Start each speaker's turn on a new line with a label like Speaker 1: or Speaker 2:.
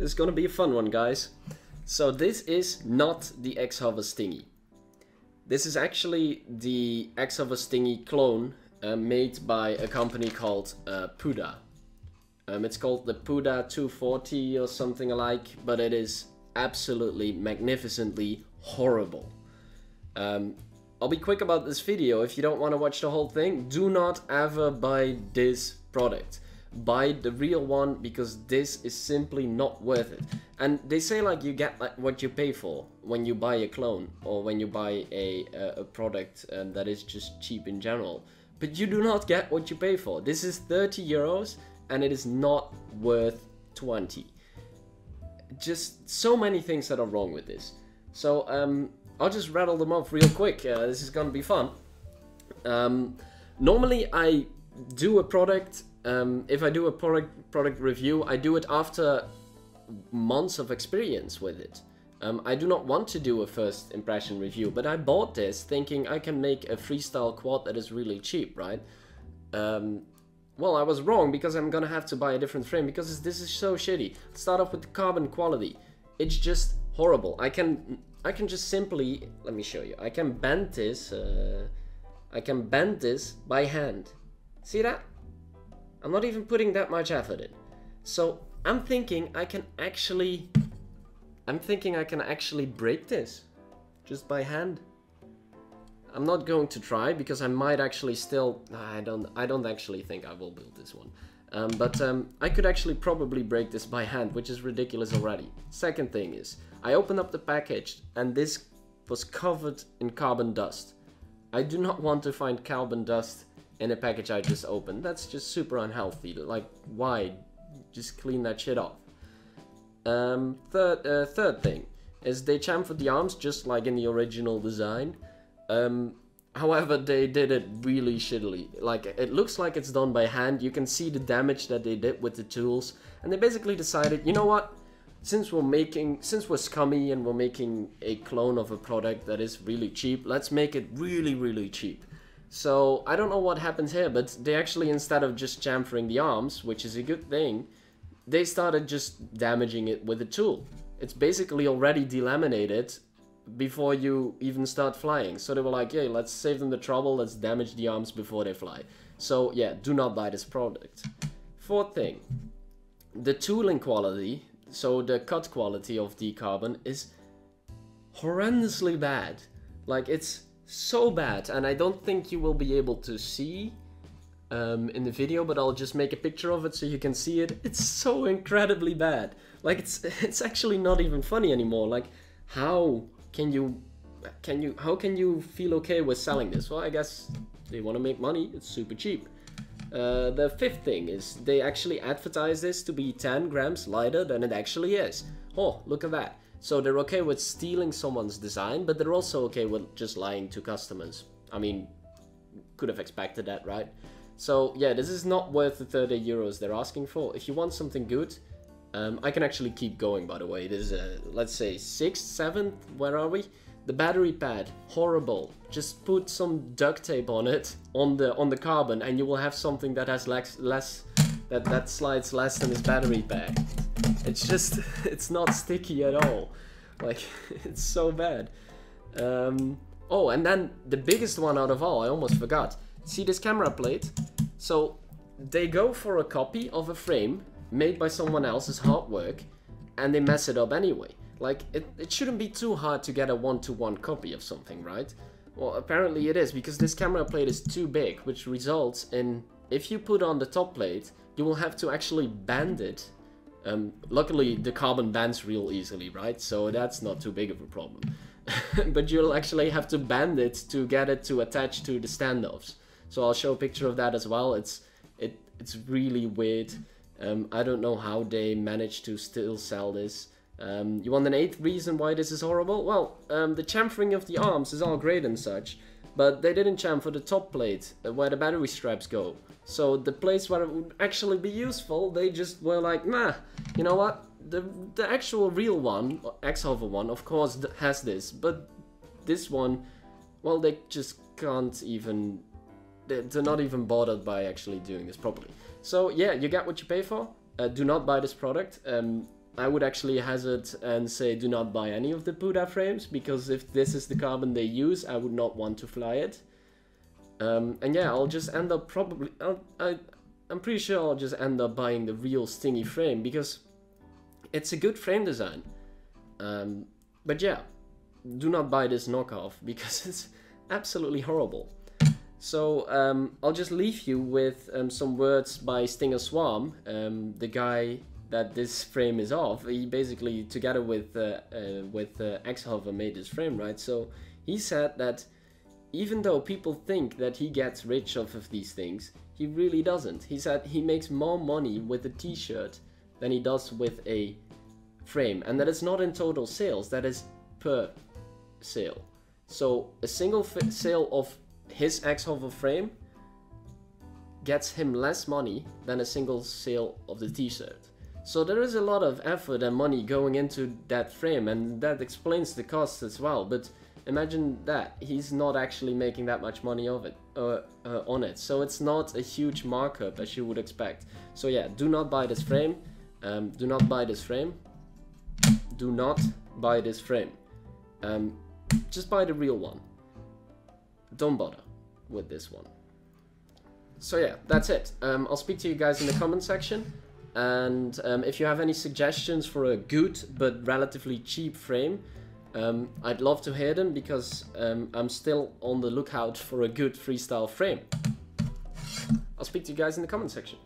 Speaker 1: This is gonna be a fun one, guys. So this is not the Xhover Stingy. This is actually the Xhover Stingy Clone made by a company called Puda. It's called the Puda D240 or something alike, but it is absolutely magnificently horrible. I'll be quick about this video. If you don't want to watch the whole thing, do not ever buy this product. Buy the real one, because this is simply not worth it. And they say like you get like what you pay for when you buy a clone, or when you buy a product that is just cheap in general. But you do not get what you pay for. This is 30 euros and it is not worth 20. Just so many things that are wrong with this. So I'll just rattle them off real quick. This is gonna be fun. Normally I do a product, if I do a product review, I do it after months of experience with it. I do not want to do a first impression review, but I bought this thinking I can make a freestyle quad that is really cheap, right? Well, I was wrong, because I'm gonna have to buy a different frame, because this is so shitty. Let's start off with the carbon quality. It's just horrible. I can just simply, let me show you. I can bend this by hand. See that? I'm not even putting that much effort in. So I'm thinking I can actually break this just by hand. I'm not going to try, because I might actually still, I don't actually think I will build this one. But I could actually probably break this by hand, which is ridiculous already. Second thing is, I opened up the package and this was covered in carbon dust. I do not want to find carbon dust in a package I just opened. That's just super unhealthy. Like, why? Just clean that shit off. Third thing is they chamfered the arms just like in the original design. However, they did it really shittily. Like, it looks like it's done by hand. You can see the damage that they did with the tools. And they basically decided, you know what? Since we're scummy and we're making a clone of a product that is really cheap, let's make it really, really cheap. So, I don't know what happens here, but they actually, instead of just chamfering the arms, which is a good thing, they started just damaging it with a tool. It's basically already delaminated before you even start flying. So they were like, yeah, let's save them the trouble, let's damage the arms before they fly. So yeah, do not buy this product. Fourth thing, the tooling quality, so the cut quality of the carbon is horrendously bad. Like, it's so bad, and I don't think you will be able to see in the video, but I'll just make a picture of it so you can see it. It's so incredibly bad. Like, it's actually not even funny anymore. Like, how can you feel okay with selling this? Well, I guess they want to make money. It's super cheap. The fifth thing is they actually advertise this to be 10 grams lighter than it actually is. Oh, look at that. So they're okay with stealing someone's design, but they're also okay with just lying to customers. I mean, could have expected that, right? So yeah, this is not worth the 30 euros they're asking for. If you want something good, I can actually keep going, by the way. This is, let's say, 6th, 7th, where are we? The battery pad, horrible. Just put some duct tape on it, on the carbon, and you will have something that has that slides less than this battery pad. It's just, it's not sticky at all. Like, it's so bad. Oh, and then the biggest one out of all, I almost forgot. See this camera plate? So they go for a copy of a frame made by someone else's hard work, and they mess it up anyway. Like, it shouldn't be too hard to get a one-to-one copy of something, right? Well, apparently it is, because this camera plate is too big, which results in, if you put on the top plate, you will have to actually bend it. Luckily, the carbon bends real easily, right? So that's not too big of a problem. But you'll actually have to bend it to get it to attach to the standoffs. So I'll show a picture of that as well. It's really weird. I don't know how they managed to still sell this. You want an 8th reason why this is horrible? Well, the chamfering of the arms is all great and such, but they didn't chamfer the top plate where the battery straps go. So the place where it would actually be useful, they just were like, nah, you know what? The actual real one, Xhover one, of course has this, but this one, well, they just can't even, they're not even bothered by actually doing this properly. So yeah, you get what you pay for. Do not buy this product. I would actually hazard and say do not buy any of the Puda frames, because if this is the carbon they use, I would not want to fly it. And yeah, I'll just end up probably, I'm pretty sure I'll just end up buying the real Stingy frame, because it's a good frame design. But yeah, do not buy this knockoff, because it's absolutely horrible. So I'll just leave you with some words by Stinger Swarm, the guy that this frame is of. He basically, together with Xhover, made this frame, right? So he said that even though people think that he gets rich off of these things, he really doesn't. He said he makes more money with a t-shirt than he does with a frame, and that is not in total sales, that is per sale. So a single sale of his Xhover frame gets him less money than a single sale of the t-shirt. So there is a lot of effort and money going into that frame, and that explains the costs as well. But imagine that he's not actually making that much money of it on it, so it's not a huge markup as you would expect. So yeah, do not buy this frame. Do not buy this frame. Do not buy this frame. Just buy the real one. Don't bother with this one. So yeah, that's it. I'll speak to you guys in the comment section. And if you have any suggestions for a good but relatively cheap frame, I'd love to hear them, because I'm still on the lookout for a good freestyle frame. I'll speak to you guys in the comment section.